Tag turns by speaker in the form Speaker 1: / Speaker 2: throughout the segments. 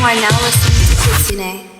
Speaker 1: are now listening to Cuisine.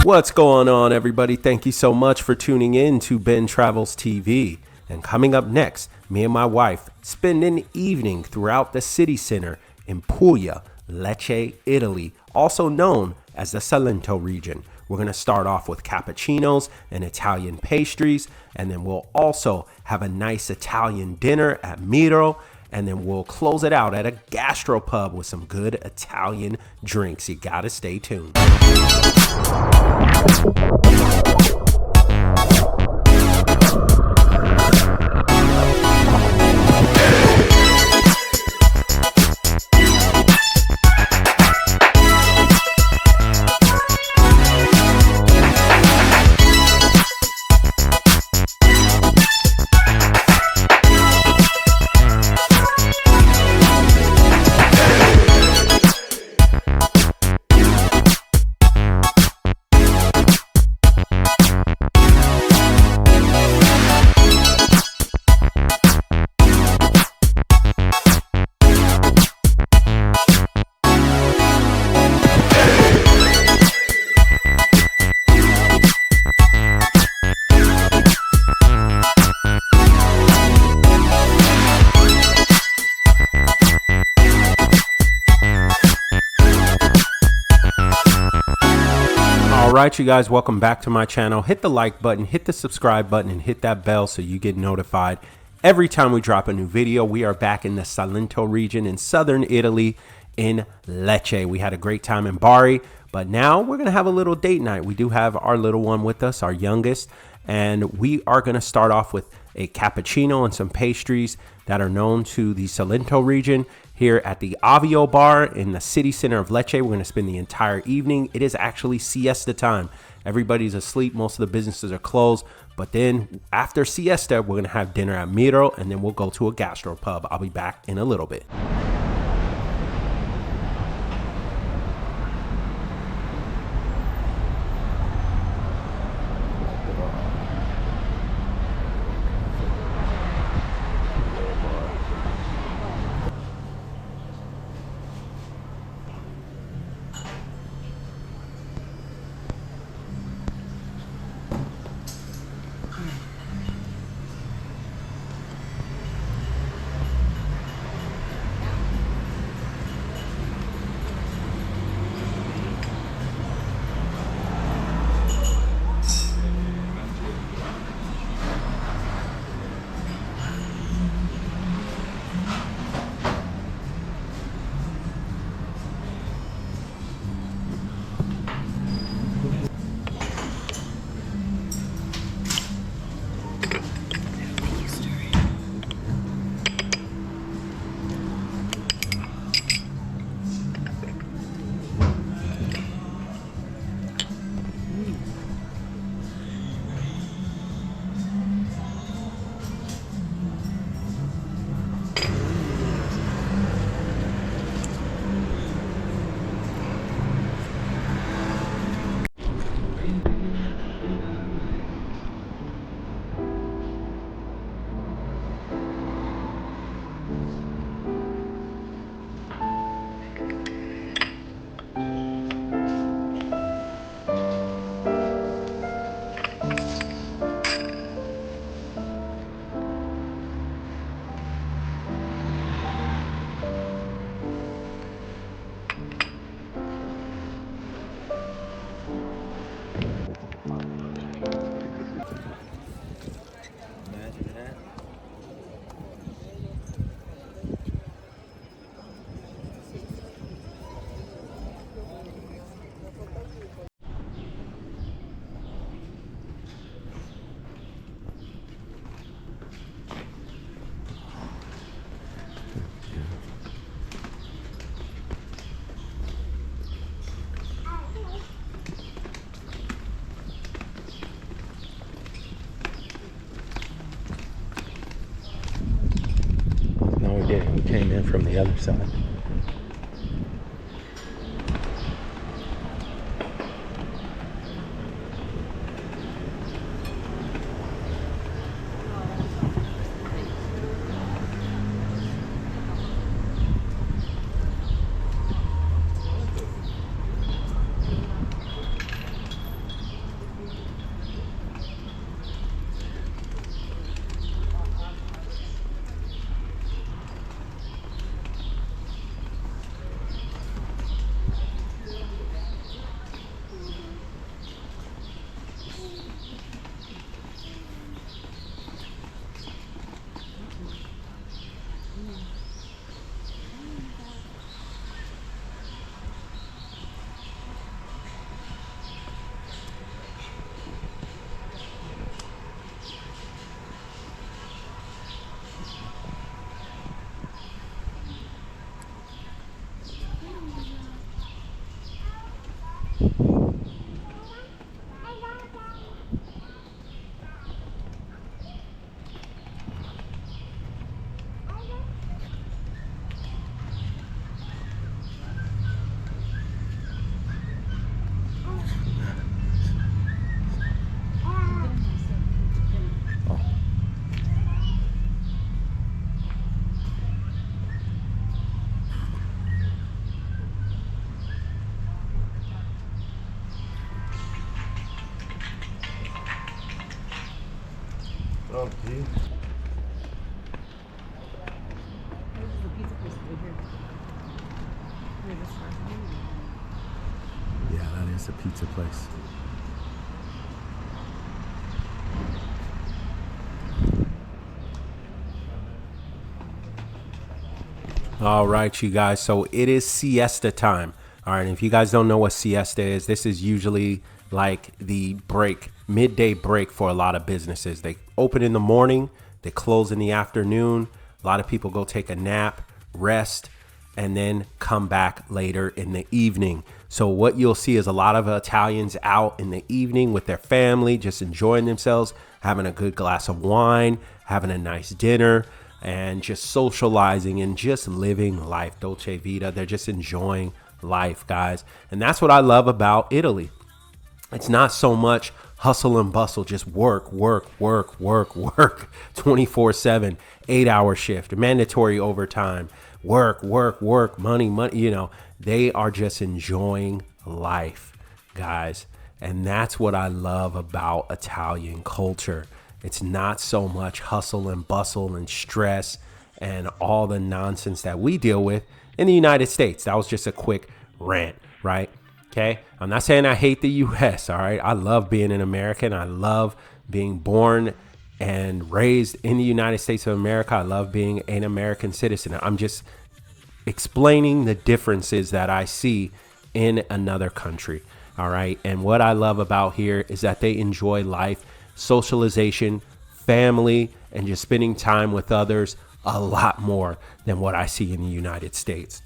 Speaker 2: What's going on, everybody? Thank you so much for tuning in to Ben Travels TV. And coming up next, me and my wife spend an evening throughout the city center in Puglia, Lecce, Italy, also known as the Salento region. We're going to start off with cappuccinos and Italian pastries, and then we'll also have a nice Italian dinner at Miro, and then we'll close it out at a gastropub with some good Italian drinks. You gotta stay tuned. Alright, you guys, welcome back to my channel. Hit the like button, hit the subscribe button, and hit that bell so you get notified every time we drop a new video. We are back in the Salento region in southern Italy in Lecce. We had a great time in Bari, but now we're going to have a little date night. We do have our little one with us, our youngest, and we are going to start off with a cappuccino and some pastries that are known to the Salento region here at the Avio bar in the city center of Lecce. We're going to spend the entire evening. It is actually siesta time. Everybody's asleep. Most of the businesses are closed. But then after siesta, we're going to have dinner at Miro, and then we'll go to a gastropub. I'll be back in a little bit. came in from the other side.
Speaker 3: Pronti?
Speaker 2: Yeah, that is a pizza place. All right, you guys. So it is siesta time. All right. And if you guys don't know what siesta is, this is usually like the break, midday break for a lot of businesses. They open in the morning, they close in the afternoon. A lot of people go take a nap, rest, and then come back later in the evening. So what you'll see is a lot of Italians out in the evening with their family, just enjoying themselves, having a good glass of wine, having a nice dinner, and just socializing and just living life. Dolce Vita. They're just enjoying life, guys. And that's what I love about Italy. It's not so much hustle and bustle, just work, 24/7, 8-hour shift, mandatory overtime, work, money. You know, they are just enjoying life, guys. And that's what I love about Italian culture. It's not so much hustle and bustle and stress and all the nonsense that we deal with in the United States. That was just a quick rant, right? Okay. I'm not saying I hate the US. All right. I love being an American. I love being born and raised in the United States of America. I love being an American citizen. I'm just explaining the differences that I see in another country. All right. And what I love about here is that they enjoy life, socialization, family, and just spending time with others a lot more than what I see in the United States.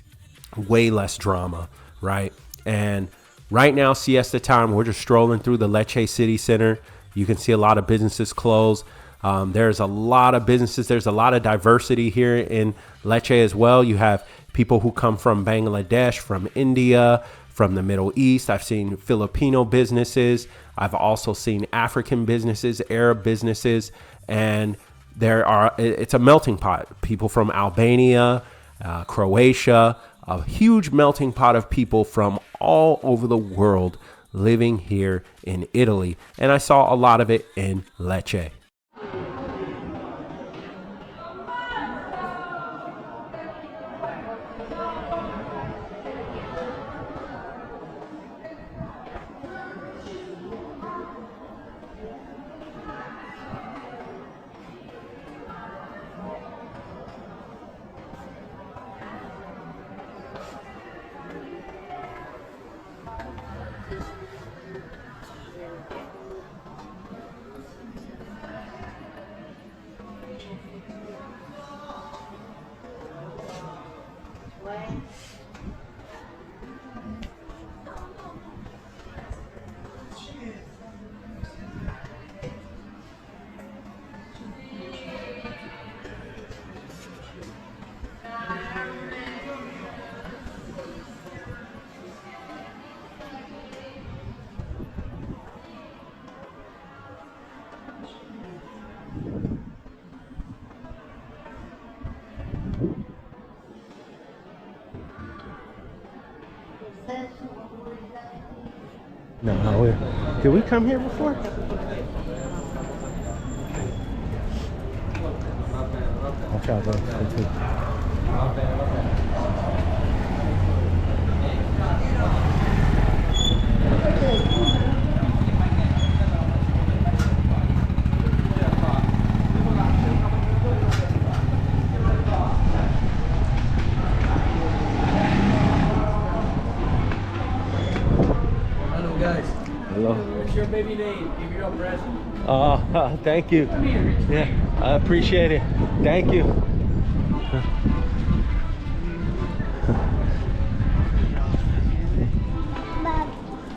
Speaker 2: Way less drama, right? And right now, siesta time, we're just strolling through the Lecce city center. You can see a lot of businesses closed. There's a lot of businesses. There's a lot of diversity here in Lecce as well. You have people who come from Bangladesh, from India, from the Middle East. I've seen Filipino businesses. I've also seen African businesses, Arab businesses, and it's a melting pot. People from Albania, Croatia, a huge melting pot of people from all over the world living here in Italy. And I saw a lot of it in Lecce. Did we come here before? Watch out, bro.
Speaker 3: Hello guys.
Speaker 2: Hello.
Speaker 3: What's your baby name? Give you a present.
Speaker 2: Oh, thank you.
Speaker 3: Come here.
Speaker 2: Yeah, I appreciate it. Thank you.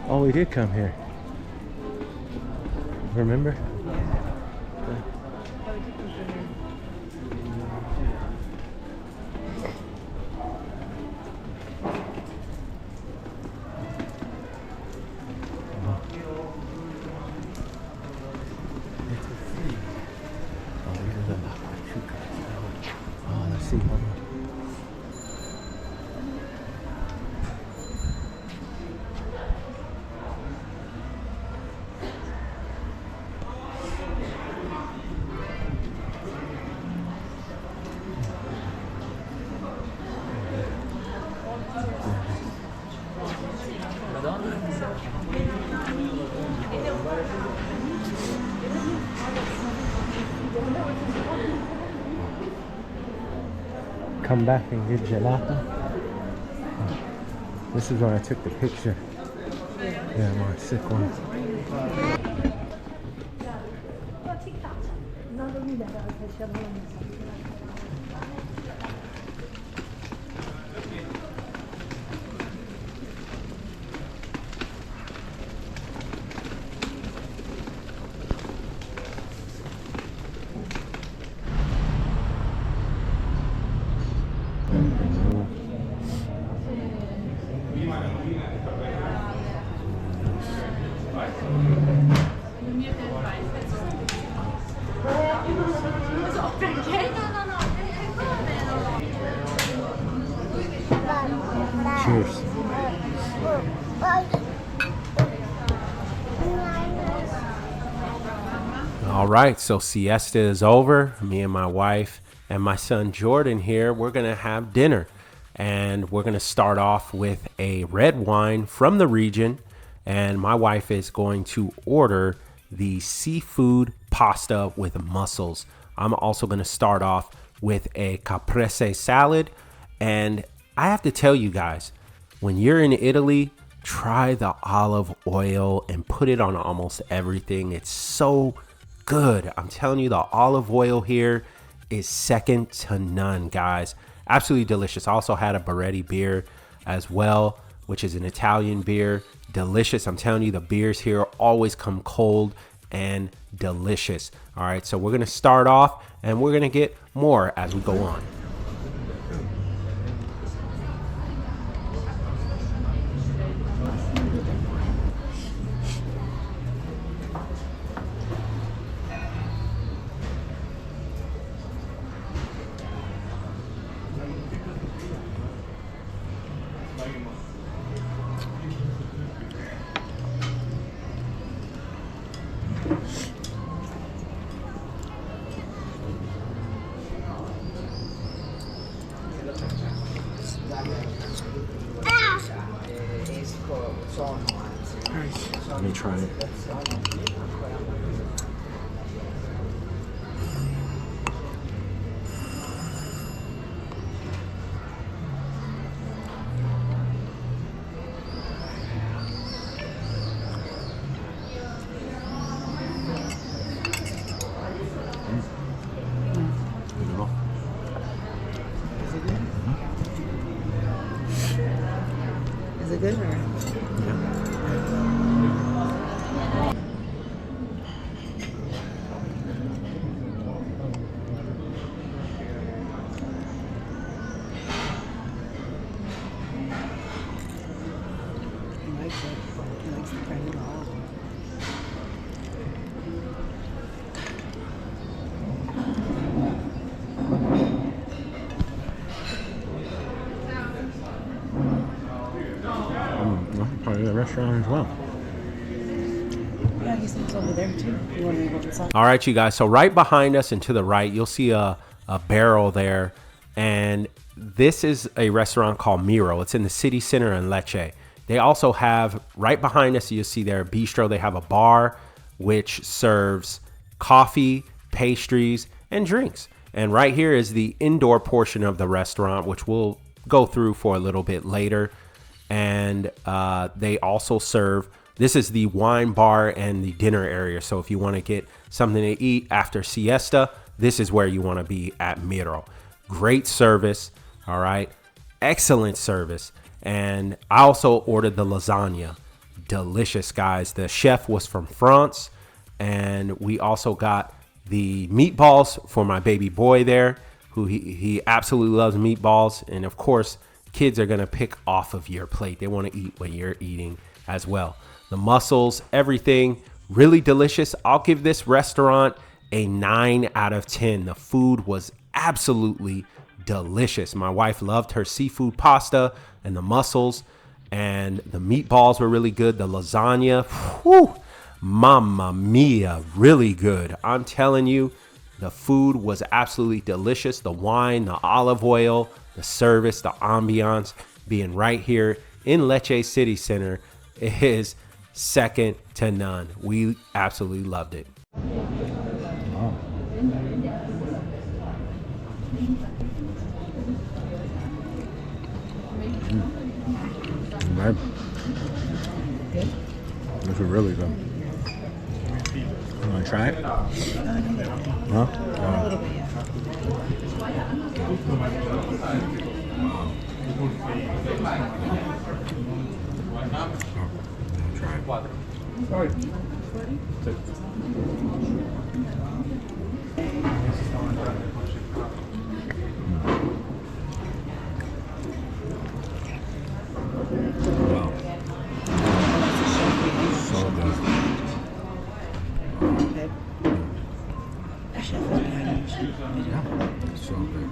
Speaker 2: Oh, we did come here. Remember? Oh, let's see. Hold on. Come back and get gelato. This is when I took the picture. Yeah, my sick one. Cheers. All right, so siesta is over. Me and my wife and my son Jordan here, we're gonna have dinner. And we're gonna start off with a red wine from the region. And my wife is going to order the seafood pasta with mussels. I'm also gonna start off with a caprese salad. And I have to tell you guys, when you're in Italy, try the olive oil and put it on almost everything. It's so good. I'm telling you, the olive oil here is second to none, guys. Absolutely delicious. I also had a Baretti beer as well, which is an Italian beer. Delicious. I'm telling you, the beers here always come cold and delicious. All right, so we're gonna start off and we're gonna get more as we go on. Let me try it.
Speaker 4: Is it good or? He likes it. He likes the kind of olive oil.
Speaker 2: Part of the restaurant as well.
Speaker 4: It's over there too. You want to go inside?
Speaker 2: All right, you guys. So right behind us and to the right, you'll see a barrel there. And this is a restaurant called Miro. It's in the city center in Lecce. They also have, right behind us, you'll see their bistro. They have a bar which serves coffee, pastries, and drinks. And right here is the indoor portion of the restaurant, which we'll go through for a little bit later. And they also serve, this is the wine bar and the dinner area. So if you want to get something to eat after siesta, this is where you want to be at Miro. Great service. All right. Excellent service. And I also ordered the lasagna. Delicious, guys. The chef was from France. And we also got the meatballs for my baby boy there, who he absolutely loves meatballs. And of course, kids are going to pick off of your plate. They want to eat what you're eating as well. The mussels, everything really delicious. I'll give this restaurant a 9 out of 10. The food was absolutely delicious. My wife loved her seafood pasta and the mussels, and the meatballs were really good. The lasagna, whew, mamma mia, really good. I'm telling you, the food was absolutely delicious. The wine, the olive oil, the service, the ambiance, being right here in Lecce City Center is second to none. We absolutely loved it.
Speaker 5: Right. This is really good. You want to try it? Huh? So good.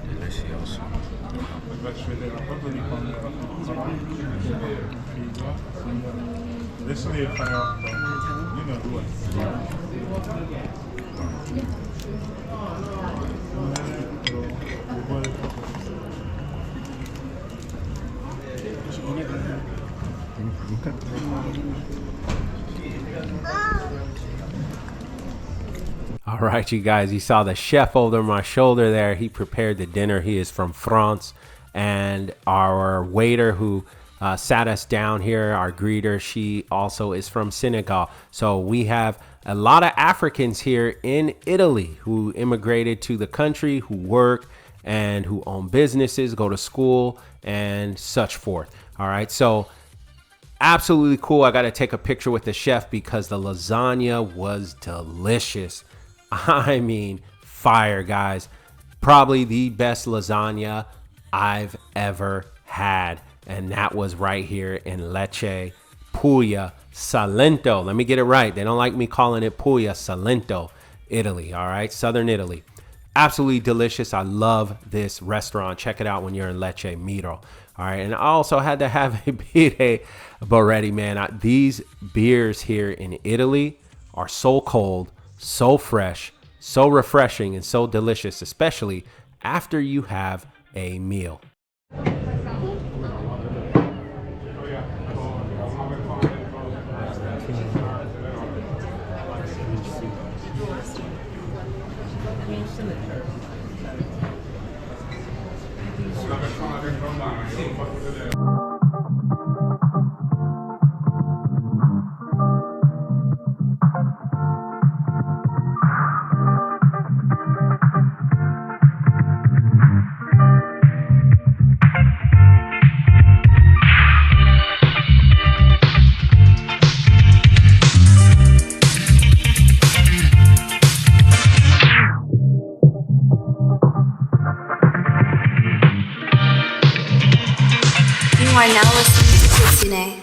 Speaker 5: Delicioso.
Speaker 6: Adesso devi fare 8, io ne ho 2.
Speaker 2: All right, you guys, you saw the chef over my shoulder there. He prepared the dinner. He is from France. And our waiter who sat us down here, our greeter, she also is from Senegal. So we have a lot of Africans here in Italy who immigrated to the country, who work and who own businesses, go to school and such forth. All right, so absolutely cool. I got to take a picture with the chef because the lasagna was delicious. I mean, fire, guys. Probably the best lasagna I've ever had. And that was right here in Lecce, Puglia, Salento. Let me get it right. They don't like me calling it Puglia, Salento, Italy. All right, southern Italy. Absolutely delicious. I love this restaurant. Check it out when you're in Lecce, Miro. All right, and I also had to have a birra Boretti, man. These beers here in Italy are so cold, so fresh, so refreshing, and so delicious, especially after you have a meal.
Speaker 1: You are now listening to Cuisine.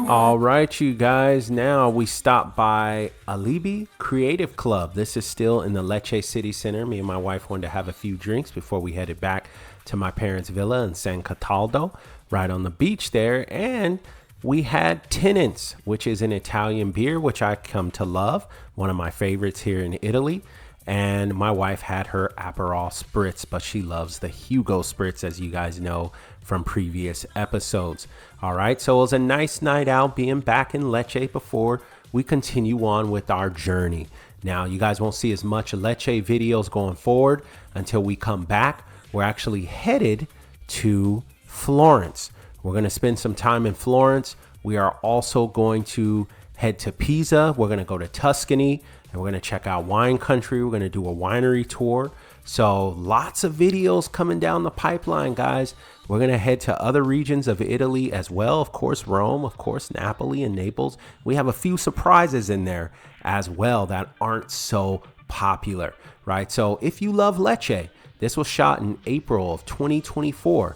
Speaker 2: All right, you guys, now we stopped by Alibi Creative Club. This is still in the Lecce City Center. Me and my wife wanted to have a few drinks before we headed back to my parents' villa in San Cataldo, right on the beach there. And we had Tenants, which is an Italian beer, which I come to love, one of my favorites here in Italy. And my wife had her Aperol Spritz, but she loves the Hugo Spritz, as you guys know from previous episodes. All right, so it was a nice night out being back in Lecce before we continue on with our journey. Now, you guys won't see as much Lecce videos going forward until we come back. We're actually headed to Florence. We're going to spend some time in Florence. We are also going to head to Pisa. We're going to go to Tuscany. And we're going to check out wine country. We're going to do a winery tour. So lots of videos coming down the pipeline, guys. We're going to head to other regions of Italy as well. Of course, Rome, of course, Napoli and Naples. We have a few surprises in there as well that aren't so popular, right? So if you love Lecce, this was shot in April of 2024.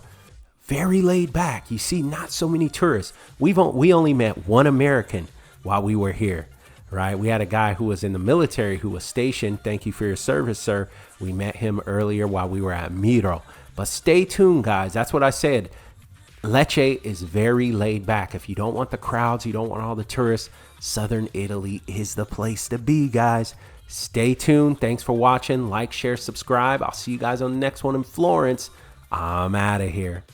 Speaker 2: Very laid back. You see, not so many tourists. We only met one American while we were here. Right, we had a guy who was in the military who was stationed. Thank you for your service, sir. We met him earlier while we were at Miro. But stay tuned, guys. That's what I said. Lecce is very laid back. If you don't want the crowds, you don't want all the tourists, southern Italy is the place to be, guys. Stay tuned. Thanks for watching. Like, share, subscribe. I'll see you guys on the next one in Florence. I'm out of here.